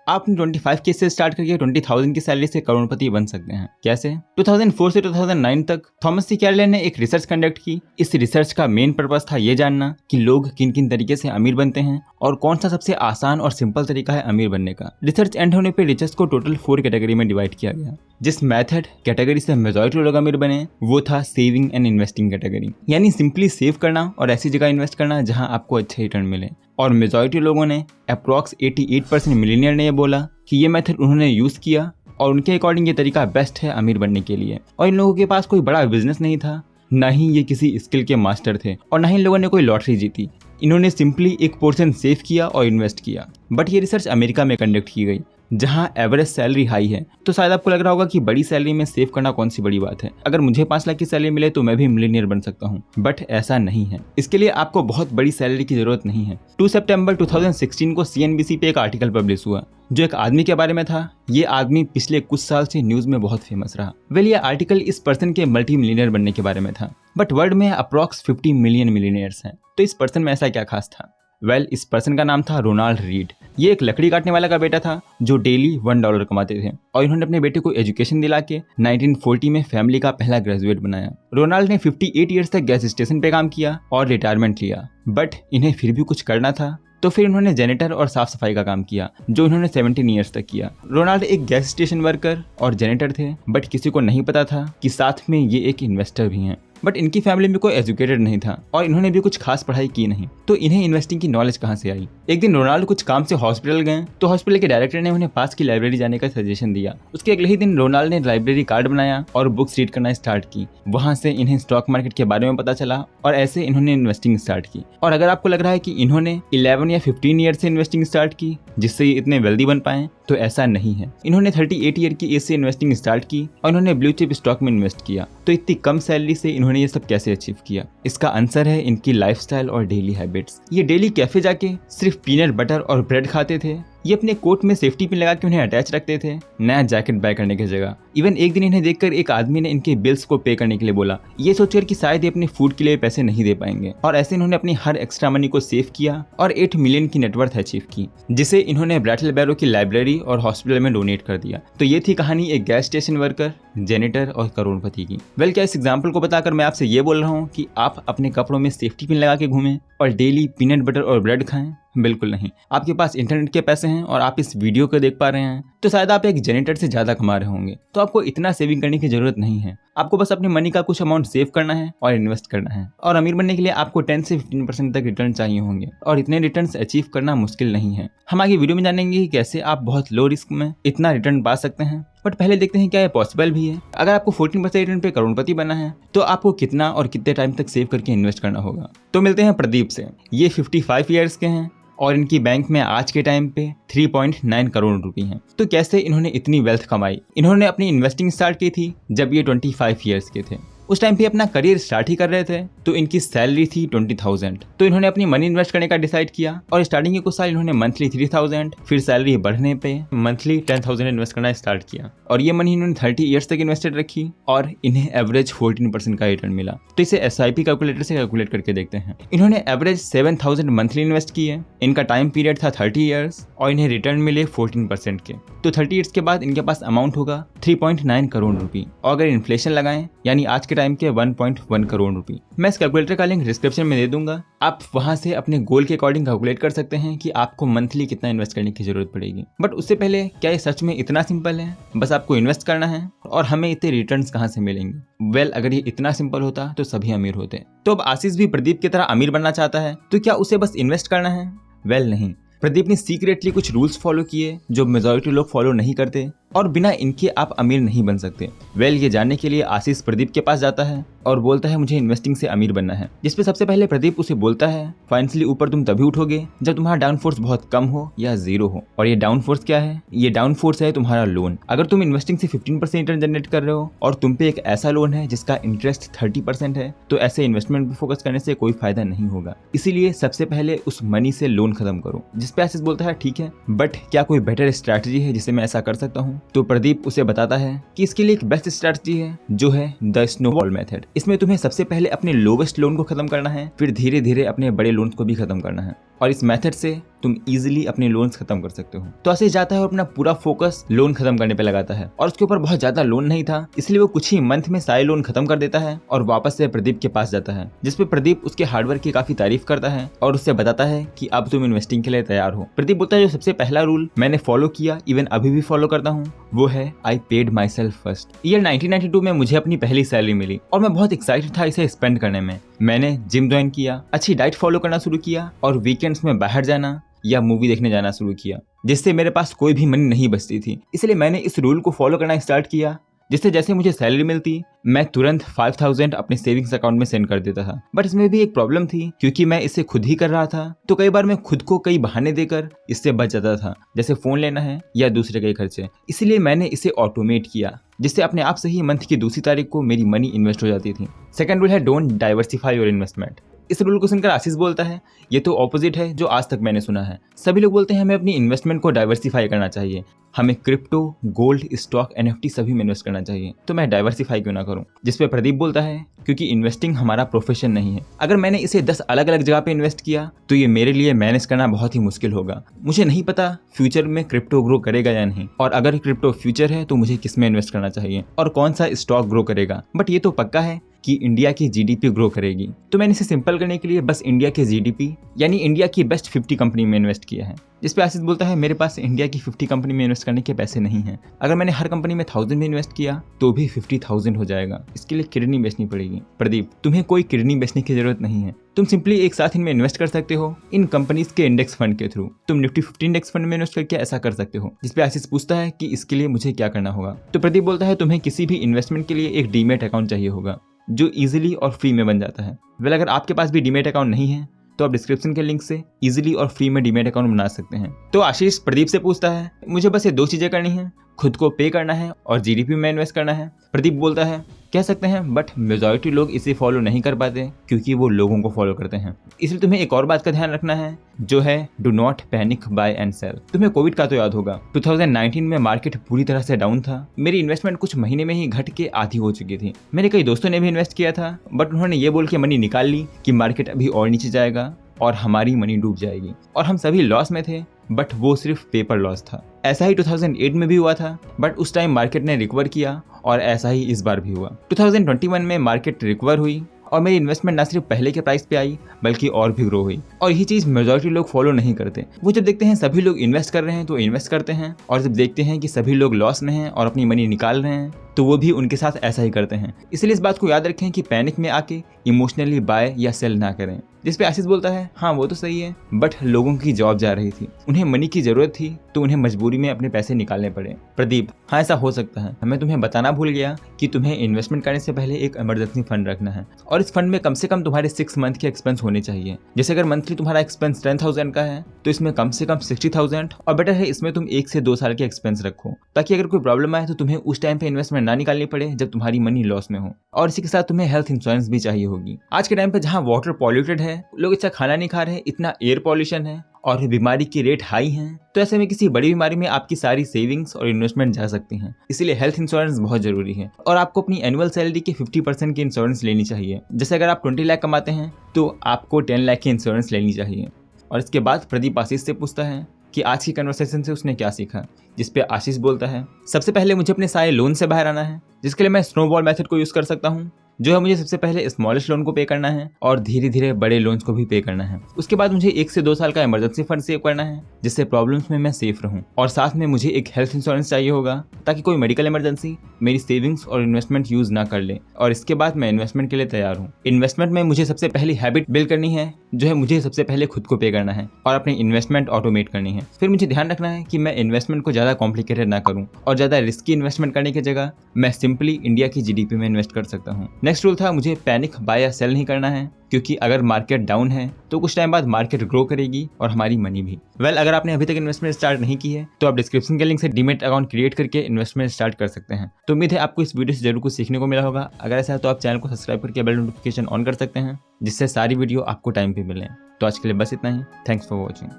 आप अपनी 25 के से स्टार्ट करके 20,000 की सैलरी से करोड़पति बन सकते हैं। कैसे? 2004 से 2009 तक थॉमस सी कैरले ने एक रिसर्च कंडक्ट की। इस रिसर्च का मेन पर्पस था ये जानना कि लोग किन किन तरीके से अमीर बनते हैं और कौन सा सबसे आसान और सिंपल तरीका है अमीर बनने का। रिसर्च एंड होने पे रिचर्स को टोटल 4 कैटेगरी में डिवाइड किया गया। जिस मेथड कैटेगरी से मेजॉरिटी लोग अमीर बने वो था सेविंग एंड इन्वेस्टिंग कैटेगरी, यानी सिंपली सेव करना और ऐसी जगह इन्वेस्ट करना जहां आपको अच्छे रिटर्न मिले। और मेजॉरिटी लोगों ने अप्रॉक्स 88% मिलियनियर ने ये बोला कि ये मेथड उन्होंने यूज किया और उनके अकॉर्डिंग ये तरीका बेस्ट है अमीर बनने के लिए। और इन लोगों के पास कोई बड़ा बिजनेस नहीं था, ना ही ये किसी स्किल के मास्टर थे और ना ही इन लोगों ने कोई लॉटरी जीती। इन्होंने सिंपली एक पोर्शन सेव किया और इन्वेस्ट किया। बट ये रिसर्च अमेरिका में कंडक्ट की गई जहां एवरेज सैलरी हाई है। तो शायद आपको लग रहा होगा कि बड़ी सैलरी में सेव करना कौन सी बड़ी बात है, अगर मुझे 5 लाख की सैलरी मिले तो मैं भी मिलियनियर बन सकता हूं। बट ऐसा नहीं है, इसके लिए आपको बहुत बड़ी सैलरी की जरूरत नहीं है। 2 सितंबर 2016 को CNBC पे एक आर्टिकल पब्लिश हुआ जो एक आदमी के बारे में था। ये आदमी पिछले कुछ साल से न्यूज में बहुत फेमस रहा। ये आर्टिकल इस पर्सन के मल्टी मिलियनियर बनने के बारे में था। बट वर्ल्ड में अप्रॉक्स 50 मिलियन मिलियनियर्स हैं। तो इस पर्सन में ऐसा क्या खास था? इस पर्सन का नाम था रोनाल्ड रीड। ये एक लकड़ी काटने वाला का बेटा था जो डेली $1 कमाते थे और इन्होंने अपने बेटे को एजुकेशन दिला के 1940 में फैमिली का पहला ग्रेजुएट बनाया। रोनाल्ड ने 58 ईयर्स तक गैस स्टेशन पे काम किया और रिटायरमेंट लिया। बट इन्हें फिर भी कुछ करना था तो फिर इन्होंने जेनेटर और साफ सफाई का काम किया जो इन्होंने 17 ईयर्स तक किया। रोनाल्ड एक गैस स्टेशन वर्कर और जेनेटर थे, बट किसी को नहीं पता था कि साथ में ये एक इन्वेस्टर भी हैं। बट इनकी फैमिली में कोई एजुकेटेड नहीं था और इन्होंने भी कुछ खास पढ़ाई की नहीं, तो इन्हें इन्वेस्टिंग की नॉलेज कहाँ से आई? एक दिन रोनाल्ड कुछ काम से हॉस्पिटल गए तो हॉस्पिटल के डायरेक्टर ने उन्हें पास की लाइब्रेरी जाने का सजेशन दिया। उसके अगले ही दिन रोनाल्ड ने लाइब्रेरी कार्ड बनाया और बुक्स रीड करना स्टार्ट की। वहां से इन्हें स्टॉक मार्केट के बारे में पता चला और ऐसे इन्होंने इन्वेस्टिंग स्टार्ट की। और अगर आपको लग रहा है कि इन्होंने 11 या 15 ईयर से इन्वेस्टिंग स्टार्ट की जिससे ये इतने वेल्दी बन पाए, तो ऐसा नहीं है। इन्होंने 38 ईयर की एज से इन्वेस्टिंग स्टार्ट की और इन्होंने ब्लू चिप स्टॉक में इन्वेस्ट किया। तो इतनी कम सैलरी से इन्होंने ये सब कैसे अचीव किया? इसका आंसर है इनकी लाइफस्टाइल और डेली हैबिट्स। ये डेली कैफे जाके सिर्फ पीनट बटर और ब्रेड खाते थे। ये अपने कोट में सेफ्टी पिन लगा के उन्हें अटैच रखते थे, नया जैकेट बाय करने की जगह। इवन एक दिन इन्हें देखकर एक आदमी ने इनके बिल्स को पे करने के लिए बोला, ये सोचकर कि शायद ये अपने फूड के लिए पैसे नहीं दे पाएंगे। और ऐसे इन्होंने अपनी हर एक्स्ट्रा मनी को सेव किया और 8 मिलियन की नेटवर्थ अचीव की, जिसे इन्होंने ब्रैटल बैरो की लाइब्रेरी और हॉस्पिटल में डोनेट कर दिया। तो ये थी कहानी एक गैस स्टेशन वर्कर, जेनेटर और करोड़पति की। क्या इस एग्जाम्पल को बताकर मैं आपसे ये बोल रहा हूँ कि आप अपने कपड़ों में सेफ्टी पिन लगा के घूमें और डेली पीनट बटर और ब्रेड खाएं? बिल्कुल नहीं। आपके पास इंटरनेट के पैसे हैं और आप इस वीडियो को देख पा रहे हैं तो शायद आप एक जेनेटर से ज्यादा कमा रहे होंगे। तो आपको इतना सेविंग करने की जरूरत नहीं है। आपको बस अपने मनी का कुछ अमाउंट सेव करना है और इन्वेस्ट करना है। और अमीर बनने के लिए आपको 10 से 15% तक रिटर्न चाहिए होंगे और इतने रिटर्न्स अचीव करना मुश्किल नहीं है। हम आगे वीडियो में जानेंगे कि कैसे आप बहुत लो रिस्क में इतना रिटर्न पा सकते हैं। बट पहले देखते हैं क्या ये पॉसिबल भी है। अगर आपको 14% रिटर्न पे करोड़पति बनना है तो आपको कितना और कितने टाइम तक सेव करके इन्वेस्ट करना होगा। तो मिलते हैं प्रदीप से। ये 55 ईयर्स के हैं और इनकी बैंक में आज के टाइम पे 3.9 करोड़ रुपए हैं। तो कैसे इन्होंने इतनी वेल्थ कमाई? इन्होंने अपनी इन्वेस्टिंग स्टार्ट की थी जब ये 25 ईयर्स के थे। उस टाइम पे अपना करियर स्टार्ट ही कर रहे थे तो इनकी सैलरी थी 20,000। तो इन्होंने अपनी मनी इन्वेस्ट करने का डिसाइड किया और स्टार्टिंग के कुछ साल इन्होंने मंथली 3,000, फिर सैलरी बढ़ने पे मंथली 10,000 इन्वेस्ट करना स्टार्ट किया और ये मनी इन्होंने 30 ईयर्स तक इन्वेस्टेड रखी और इन्हें एवरेज 14% का रिटर्न मिला। तो इसे SIP कैलकुलेटर से कैलकुलेट करके देखते हैं। इन्होंने एवरेज 7,000 मंथली इन्वेस्ट किए। इनका टाइम पीरियड था 30 ईयर्स और इन्हें रिटर्न मिले 14% के। तो 30 ईयर्स के बाद इनके पास अमाउंट होगा 3.9 करोड़ रुपए और अगर इन्फ्लेशन लगाएं यानी आज के टाइम के 1.1 करोड़ रुपए। मैं इस कैलकुलेटर का लिंक डिस्क्रिप्शन में दे दूंगा। आप वहां से अपने गोल के अकॉर्डिंग कैलकुलेट कर सकते हैं कि आपको मंथली कितना इन्वेस्ट करने की जरूरत पड़ेगी। बट उससे पहले क्या ये सच में इतना सिंपल है? बस आपको इन्वेस्ट करना है और हमें इतने रिटर्न्स कहाँ से मिलेंगे? अगर ये इतना सिंपल होता तो सभी अमीर होते। तो अब आशीष भी प्रदीप की तरह अमीर बनना चाहता है तो क्या उसे बस इन्वेस्ट करना है? नहीं। प्रदीप ने सीक्रेटली कुछ रूल्स फॉलो किए जो मेजॉरिटी लोग फॉलो नहीं करते और बिना इनके आप अमीर नहीं बन सकते। ये जानने के लिए आशीष प्रदीप के पास जाता है और बोलता है मुझे इन्वेस्टिंग से अमीर बनना है। जिसपे सबसे पहले प्रदीप उसे बोलता है फाइनेंशियली ऊपर तुम तभी उठोगे जब तुम्हारा डाउन फोर्स बहुत कम हो या जीरो हो। और ये डाउन फोर्स क्या है? ये डाउन फोर्स है तुम्हारा लोन। अगर तुम इन्वेस्टिंग से 15% रिटर्न जनरेट कर रहे हो और तुम पे एक ऐसा लोन है जिसका इंटरेस्ट 30% है तो ऐसे इन्वेस्टमेंट पे फोकस करने से कोई फायदा नहीं होगा। इसीलिए सबसे पहले उस मनी से लोन खत्म करो। जिसपे आशीष बोलता है ठीक है, बट क्या कोई बेटर स्ट्रैटेजी है जिससे मैं ऐसा कर सकता हूँ? तो प्रदीप उसे बताता है कि इसके लिए एक बेस्ट स्ट्रैटेजी है जो है द स्नोबॉल मेथड। इसमें तुम्हें सबसे पहले अपने लोवेस्ट लोन को खत्म करना है, फिर धीरे धीरे अपने बड़े लोन को भी खत्म करना है। और इस मेथड से तुम इजीली अपने लोन्स खत्म कर सकते हो। तो आशीष जाता है और अपना पूरा फोकस लोन खत्म करने पे लगाता है और उसके ऊपर बहुत ज्यादा लोन नहीं था, इसलिए वो कुछ ही मंथ में सारे लोन खत्म कर देता है और वापस से प्रदीप के पास जाता है, जिसपे प्रदीप उसके हार्डवर्क की काफी तारीफ करता है और उससे बताता है कि अब तुम इन्वेस्टिंग के लिए तैयार हो। प्रदीप बोलता है जो सबसे पहला रूल मैंने फॉलो किया, इवन अभी भी फॉलो करता हूँ, वो है I paid my self first. Year 1992 में मुझे अपनी पहली सैलरी मिली और मैं बहुत एक्साइटेड था इसे स्पेंड करने में। मैंने जिम ज्वाइन किया, अच्छी डाइट फॉलो करना शुरू किया और वीकेंड्स में बाहर जाना या मूवी देखने जाना शुरू किया, जिससे मेरे पास कोई भी मनी नहीं बचती थी। इसलिए मैंने इस रूल को फॉलो करना स्टार्ट किया, जिससे जैसे मुझे सैलरी मिलती मैं तुरंत 5000 अपने सेविंग्स अकाउंट में सेंड कर देता था। बट इसमें भी एक प्रॉब्लम थी, क्योंकि मैं इसे खुद ही कर रहा था तो कई बार मैं खुद को कई बहाने देकर इससे बच जाता था, जैसे फोन लेना है या दूसरे कई खर्चे। इसलिए मैंने इसे ऑटोमेट किया, जिससे अपने आप से ही मंथ की दूसरी तारीख को मेरी मनी इन्वेस्ट हो जाती थी। सेकंड रूल है डोंट डाइवर्सिफाई योर इन्वेस्टमेंट। इस रूल को सुनकर आशीष बोलता है ये तो ऑपोजिट है जो आज तक मैंने सुना है। सभी लोग बोलते हैं हमें अपनी इन्वेस्टमेंट को डाइवर्सिफाई करना चाहिए, हमें क्रिप्टो, गोल्ड, स्टॉक, NFT सभी में इन्वेस्ट करना चाहिए, तो मैं डाइवर्सिफाई क्यों ना करूं। जिसपे प्रदीप बोलता है क्योंकि इन्वेस्टिंग हमारा प्रोफेशन नहीं है। अगर मैंने इसे 10 अलग अलग जगह पे इन्वेस्ट किया तो ये मेरे लिए मैनेज करना बहुत ही मुश्किल होगा। मुझे नहीं पता फ्यूचर में क्रिप्टो ग्रो करेगा या नहीं, और अगर क्रिप्टो फ्यूचर है तो मुझे किस में इन्वेस्ट करना चाहिए और कौन सा स्टॉक ग्रो करेगा। बट ये तो पक्का है कि इंडिया की GDP ग्रो करेगी। तो मैंने इसे सिंपल करने के लिए बस इंडिया के GDP यानी इंडिया की बेस्ट 50 कंपनी में इन्वेस्ट किया है। जिसपे आशीष बोलता है मेरे पास इंडिया की 50 कंपनी में इन्वेस्ट करने के पैसे नहीं हैं। अगर मैंने हर कंपनी में 1000 में इन्वेस्ट किया तो भी 50,000 हो जाएगा, इसके लिए किडनी बेचनी पड़ेगी। प्रदीप तुम्हें कोई किडनी बेचने की जरूरत नहीं है, तुम सिंपली एक साथ इनमें इन्वेस्ट कर सकते हो इन कंपनीज के इंडेक्स फंड के थ्रू। तुम निफ्टी 50 इंडेक्स फंड में इन्वेस्ट करके ऐसा कर सकते हो। जिसपे आशीष पूछता है कि इसके लिए मुझे क्या करना होगा। तो प्रदीप बोलता है तुम्हें किसी भी इन्वेस्टमेंट के लिए एक डीमेट अकाउंट चाहिए होगा जो इजीली और फ्री में बन जाता है। वेल अगर आपके पास भी डीमेट अकाउंट नहीं है तो आप डिस्क्रिप्शन के लिंक से इजीली और फ्री में डीमेट अकाउंट बना सकते हैं। तो आशीष प्रदीप से पूछता है मुझे बस ये 2 चीजें करनी है, खुद को पे करना है और GDP में इन्वेस्ट करना है। प्रदीप बोलता है कह सकते हैं, बट मेजॉरिटी लोग इसे फॉलो नहीं कर पाते क्योंकि वो लोगों को फॉलो करते हैं। इसलिए तुम्हें एक और बात का ध्यान रखना है जो है do not panic buy and sell. तुम्हें कोविड का तो याद होगा, 2019 में मार्केट पूरी तरह से डाउन था। मेरी इन्वेस्टमेंट कुछ महीने में ही घट के आधी हो चुकी थी। मेरे कई दोस्तों ने भी इन्वेस्ट किया था, बट उन्होंने ये बोल के मनी निकाल ली कि मार्केट अभी और नीचे जाएगा और हमारी मनी डूब जाएगी, और हम सभी लॉस में थे। बट वो सिर्फ पेपर लॉस था। ऐसा ही 2008 में भी हुआ था, बट उस टाइम मार्केट ने रिकवर किया और ऐसा ही इस बार भी हुआ। 2021 में मार्केट रिकवर हुई और मेरी इन्वेस्टमेंट ना सिर्फ पहले के प्राइस पे आई बल्कि और भी ग्रो हुई। और यही चीज मेजॉरिटी लोग फॉलो नहीं करते। वो जब देखते हैं सभी लोग इन्वेस्ट कर रहे हैं तो इन्वेस्ट करते हैं, और जब देखते हैं कि सभी लोग लॉस में हैं और अपनी मनी निकाल रहे हैं तो वो भी उनके साथ ऐसा ही करते हैं। इसलिए इस बात को याद रखें कि पैनिक में आके इमोशनली बाय या सेल ना करें। जिसपे आशीष बोलता है हाँ वो तो सही है, बट लोगों की जॉब जा रही थी, उन्हें मनी की जरूरत थी तो उन्हें मजबूरी में अपने पैसे निकालने पड़े। प्रदीप हाँ ऐसा हो सकता है, मैं तुम्हें बताना भूल गया कि तुम्हें इन्वेस्टमेंट करने से पहले एक इमरजेंसी फंड रखना है, और इस फंड में कम से कम तुम्हारे 6 मंथ के एक्सपेंस होने चाहिए। जैसे अगर मंथली तुम्हारा एक्सपेंस 10,000 का है तो इसमें कम से कम 60,000, और बेटर है इसमें तुम 1 से 2 साल के एक्सपेंस रखो, ताकि अगर कोई प्रॉब्लम आए तो तुम्हें उस टाइम पे इन्वेस्टमेंट ना निकालनी पड़े जब तुम्हारी मनी लॉस में हो। और इसी के साथ तुम्हें हेल्थ इंश्योरेंस भी चाहिए होगी। आज के टाइम पे जहाँ वाटर पॉल्यूटेड है, लोग अच्छा खाना नहीं खा रहे, इतना एयर पॉल्यूशन है और बीमारी की रेट हाई है, तो ऐसे में किसी बड़ी बीमारी में आपकी सारी सेविंग्स और इन्वेस्टमेंट जा सकती हैं। इसलिए हेल्थ इंश्योरेंस बहुत जरूरी है, और आपको अपनी एनुअल सैलरी के 50% की इंश्योरेंस लेनी चाहिए। जैसे अगर आप 20 लाख कमाते हैं तो आपको 10 लाख की इंश्योरेंस लेनी चाहिए। और इसके बाद प्रदीप आशीष से पूछता है कि आज की कन्वर्सेशन से उसने क्या सीखा। जिसपे आशीष बोलता है सबसे पहले मुझे अपने सारे लोन से बाहर आना है, जिसके लिए मैं स्नोबॉल मेथड को यूज कर सकता हूँ, जो है मुझे सबसे पहले स्मॉलेस्ट लोन को पे करना है और धीरे धीरे बड़े लोन्स को भी पे करना है। उसके बाद मुझे 1 से 2 साल का इमरजेंसी फंड सेव करना है, जिससे प्रॉब्लम्स में मैं सेफ रहूं, और साथ में मुझे एक हेल्थ इंश्योरेंस चाहिए होगा ताकि कोई मेडिकल इमरजेंसी मेरी सेविंग्स और इन्वेस्टमेंट यूज ना कर ले। और इसके बाद मैं इन्वेस्टमेंट के लिए तैयार हूँ। इन्वेस्टमेंट में मुझे सबसे पहली हैबिट बिल्ड करनी है, जो है मुझे सबसे पहले खुद को पे करना है और अपनी इन्वेस्टमेंट ऑटोमेट करनी है। फिर मुझे ध्यान रखना है कि मैं इन्वेस्टमेंट को ज्यादा कॉम्प्लिकेटेड ना करूँ, और ज्यादा रिस्की इन्वेस्टमेंट करने की जगह मैं सिंपली इंडिया की GDP में इन्वेस्ट कर सकता हूँ। नेक्स्ट रूल था मुझे पैनिक बाय या सेल नहीं करना है, क्योंकि अगर मार्केट डाउन है तो कुछ टाइम बाद मार्केट ग्रो करेगी और हमारी मनी भी। वेल अगर आपने अभी तक इन्वेस्टमेंट स्टार्ट नहीं की है तो आप डिस्क्रिप्शन के लिंक से डीमेट अकाउंट क्रिएट करके इन्वेस्टमेंट स्टार्ट कर सकते हैं। तो उम्मीद है आपको इस वीडियो से जरूर कुछ सीखने को मिला होगा। अगर ऐसा है तो आप चैनल को सब्सक्राइब करके बेल नोटिफिकेशन ऑन कर सकते हैं, जिससे सारी वीडियो आपको टाइम पे मिले। तो आज के लिए बस इतना ही। Thanks for watching.